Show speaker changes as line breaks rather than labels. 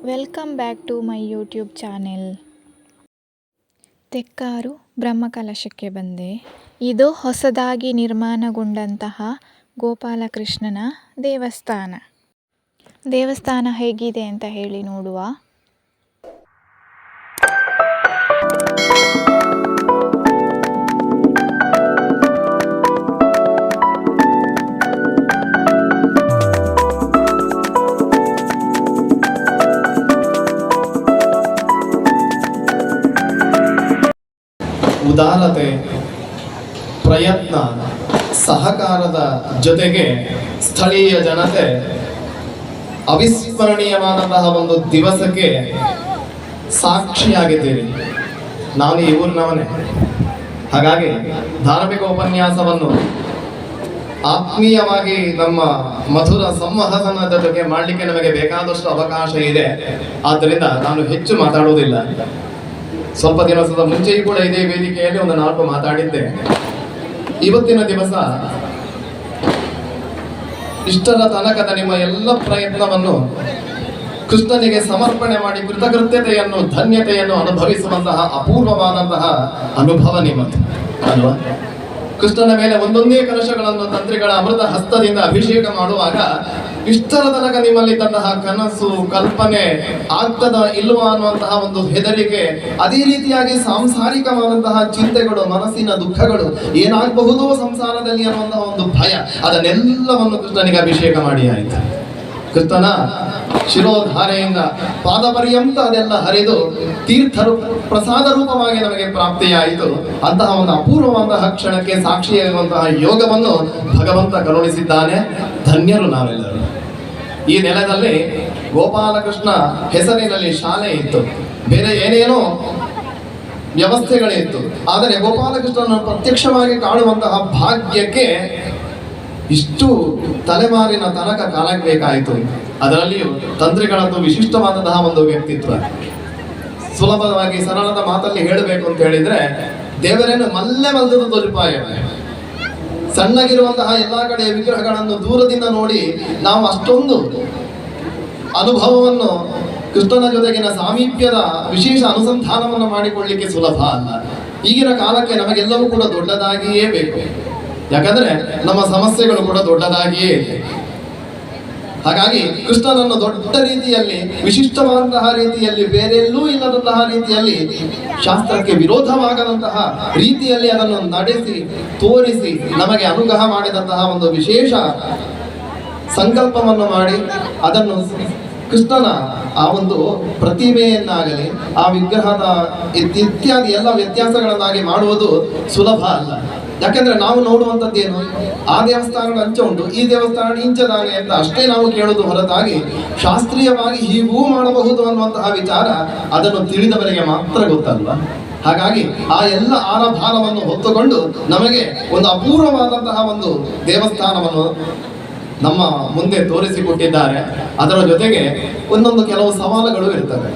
Welcome back to my YouTube channel. Tekkaru ಬ್ರಹ್ಮಕಲಶಕ್ಕೆ ಬಂದೆ. ಇದು ಹೊಸದಾಗಿ ನಿರ್ಮಾಣಗೊಂಡಂತಹ ಗೋಪಾಲಕೃಷ್ಣನ ದೇವಸ್ಥಾನ ಹೇಗಿದೆ ಅಂತ ಹೇಳಿ ನೋಡುವ.
ಉದಾರತೆ, ಪ್ರಯತ್ನ, ಸಹಕಾರದ ಜೊತೆಗೆ ಸ್ಥಳೀಯ ಜನತೆ ಅವಿಸ್ಮರಣೀಯವಾದಂತಹ ಒಂದು ದಿವಸಕ್ಕೆ ಸಾಕ್ಷಿಯಾಗಿದ್ದೀರಿ. ನಾನು ಈ ಊರಿನವನೇ, ಹಾಗಾಗಿ ಧಾರ್ಮಿಕ ಉಪನ್ಯಾಸವನ್ನು ಆತ್ಮೀಯವಾಗಿ ನಮ್ಮ ಮಧುರ ಸಂವಹನದ ಜೊತೆಗೆ ಮಾಡಲಿಕ್ಕೆ ನಮಗೆ ಬೇಕಾದಷ್ಟು ಅವಕಾಶ ಇದೆ. ಆದ್ದರಿಂದ ನಾನು ಹೆಚ್ಚು ಮಾತಾಡುವುದಿಲ್ಲ. ಸ್ವಲ್ಪ ದಿವಸದ ಮುಂಚೆಯೂ ಕೂಡ ಇದೇ ವೇದಿಕೆಯಲ್ಲಿ ಒಂದು 4 ಮಾತಾಡಿದ್ದೆ. ಇವತ್ತಿನ ದಿವಸ ಇಷ್ಟರ ತನಕದ ನಿಮ್ಮ ಎಲ್ಲ ಪ್ರಯತ್ನವನ್ನು ಕೃಷ್ಣನಿಗೆ ಸಮರ್ಪಣೆ ಮಾಡಿ ಕೃತಕೃತ್ಯತೆಯನ್ನು, ಧನ್ಯತೆಯನ್ನು ಅನುಭವಿಸುವಂತಹ ಅಪೂರ್ವವಾದಂತಹ ಅನುಭವ ನಿಮ್ಮದು ಅಲ್ವಾ? ಕೃಷ್ಣನ ಮೇಲೆ ಒಂದೊಂದೇ ಕಲಶಗಳನ್ನು ತಂತ್ರಿಗಳ ಅಮೃತ ಹಸ್ತದಿಂದ ಅಭಿಷೇಕ ಮಾಡುವಾಗ ಇಷ್ಟರ ತನಕ ನಿಮ್ಮಲ್ಲಿದ್ದಂತಹ ಕನಸು, ಕಲ್ಪನೆ ಆಗ್ತದ ಇಲ್ವಾ ಅನ್ನುವಂತಹ ಒಂದು ಹೆದರಿಕೆ, ಅದೇ ರೀತಿಯಾಗಿ ಸಾಂಸಾರಿಕವಾದಂತಹ ಚಿಂತೆಗಳು, ಮನಸ್ಸಿನ ದುಃಖಗಳು, ಏನಾಗಬಹುದು ಸಂಸಾರದಲ್ಲಿ ಅನ್ನುವಂತಹ ಒಂದು ಭಯ, ಅದನ್ನೆಲ್ಲವನ್ನು ಕೃಷ್ಣನಿಗೆ ಅಭಿಷೇಕ ಮಾಡಿ ಆಯಿತು. ಕೃಷ್ಣನ ಶಿರೋಧಾರೆಯಿಂದ ಪಾದಪರ್ಯಂತ ಅದೆಲ್ಲ ಹರಿದು ತೀರ್ಥ ಪ್ರಸಾದ ರೂಪವಾಗಿ ನಮಗೆ ಪ್ರಾಪ್ತಿಯಾಯಿತು. ಅಂತಹ ಒಂದು ಅಪೂರ್ವವಾದಂತಹ ಕ್ಷಣಕ್ಕೆ ಸಾಕ್ಷಿಯಾಗುವಂತಹ ಯೋಗವನ್ನು ಭಗವಂತ ಕರುಣಿಸಿದ್ದಾನೆ. ಧನ್ಯರು ನಾವೆಲ್ಲರೂ. ಈ ನೆಲದಲ್ಲಿ ಗೋಪಾಲಕೃಷ್ಣ ಹೆಸರಿನಲ್ಲಿ ಶಾಲೆ ಇತ್ತು, ಬೇರೆ ಏನೇನೋ ವ್ಯವಸ್ಥೆಗಳಿತ್ತು. ಆದರೆ ಗೋಪಾಲಕೃಷ್ಣನ ಪ್ರತ್ಯಕ್ಷವಾಗಿ ಕಾಣುವಂತಹ ಭಾಗ್ಯಕ್ಕೆ ಇಷ್ಟು ತಲೆಮಾರಿನ ತನಕ ಕಾಲಕ್ಕೆ ಬೇಕಾಯಿತು. ಅದರಲ್ಲಿಯೂ ತಂತ್ರಿಗಳದ್ದು ವಿಶಿಷ್ಟವಾದಂತಹ ಒಂದು ವ್ಯಕ್ತಿತ್ವ. ಸುಲಭವಾಗಿ ಸರಳದ ಮಾತಲ್ಲಿ ಹೇಳಬೇಕು ಅಂತ ಹೇಳಿದ್ರೆ, ದೇವರನ್ನು ಮಲ್ಲೆಮಲ್ದದ ತೋರಿಪಾಯ. ಸಣ್ಣಗಿರುವಂತಹ ಎಲ್ಲಾ ಕಡೆಯ ವಿಗ್ರಹಗಳನ್ನು ದೂರದಿಂದ ನೋಡಿ ನಾವು ಅಷ್ಟೊಂದು ಅನುಭವವನ್ನು, ಕೃಷ್ಣನ ಜೊತೆಗಿನ ಸಾಮೀಪ್ಯದ ವಿಶೇಷ ಅನುಸಂಧಾನವನ್ನು ಮಾಡಿಕೊಳ್ಳಲಿಕ್ಕೆ ಸುಲಭ ಅಲ್ಲ. ಈಗಿನ ಕಾಲಕ್ಕೆ ನಮಗೆಲ್ಲವೂ ಕೂಡ ದೊಡ್ಡದಾಗಿಯೇ ಬೇಕು. ಯಾಕಂದ್ರೆ ನಮ್ಮ ಸಮಸ್ಯೆಗಳು ಕೂಡ ದೊಡ್ಡದಾಗಿಯೇ ಇದೆ. ಹಾಗಾಗಿ ಕೃಷ್ಣನನ್ನು ದೊಡ್ಡ ರೀತಿಯಲ್ಲಿ, ವಿಶಿಷ್ಟವಾದಂತಹ ರೀತಿಯಲ್ಲಿ, ಬೇರೆಲ್ಲೂ ಇಲ್ಲದಂತಹ ರೀತಿಯಲ್ಲಿ, ಶಾಸ್ತ್ರಕ್ಕೆ ವಿರೋಧವಾಗದಂತಹ ರೀತಿಯಲ್ಲಿ ಅದನ್ನು ನಡೆಸಿ ತೋರಿಸಿ ನಮಗೆ ಅನುಗ್ರಹ ಮಾಡಿದಂತಹ ಒಂದು ವಿಶೇಷ ಸಂಕಲ್ಪವನ್ನು ಮಾಡಿ ಅದನ್ನು ಕೃಷ್ಣನ ಆ ಒಂದು ಪ್ರತಿಮೆಯನ್ನಾಗಲಿ, ಆ ವಿಗ್ರಹದ ಇತ್ಯಾದಿ ಎಲ್ಲ ವ್ಯತ್ಯಾಸಗಳನ್ನಾಗಿ ಮಾಡುವುದು ಸುಲಭ ಅಲ್ಲ. ಯಾಕಂದ್ರೆ ನಾವು ನೋಡುವಂಥದ್ದೇನು, ಆ ದೇವಸ್ಥಾನದ ಅಂಚ ಉಂಟು, ಈ ದೇವಸ್ಥಾನ ಇಂಚದಾನೆ ಅಂತ ಅಷ್ಟೇ ನಾವು ಕೇಳೋದು ಹೊರತಾಗಿ ಶಾಸ್ತ್ರೀಯವಾಗಿ ಹೀಗೂ ಮಾಡಬಹುದು ಅನ್ನುವಂತಹ ವಿಚಾರ ಅದನ್ನು ತಿಳಿದವರಿಗೆ ಮಾತ್ರ ಗೊತ್ತಲ್ವ. ಹಾಗಾಗಿ ಆ ಎಲ್ಲ ಆರಭಾರವನ್ನು ಹೊತ್ತುಕೊಂಡು ನಮಗೆ ಒಂದು ಅಪೂರ್ವವಾದಂತಹ ಒಂದು ದೇವಸ್ಥಾನವನ್ನು ನಮ್ಮ ಮುಂದೆ ತೋರಿಸಿಕೊಟ್ಟಿದ್ದಾರೆ. ಅದರ ಜೊತೆಗೆ ಒಂದೊಂದು ಕೆಲವು ಸವಾಲುಗಳು ಇರ್ತವೆ.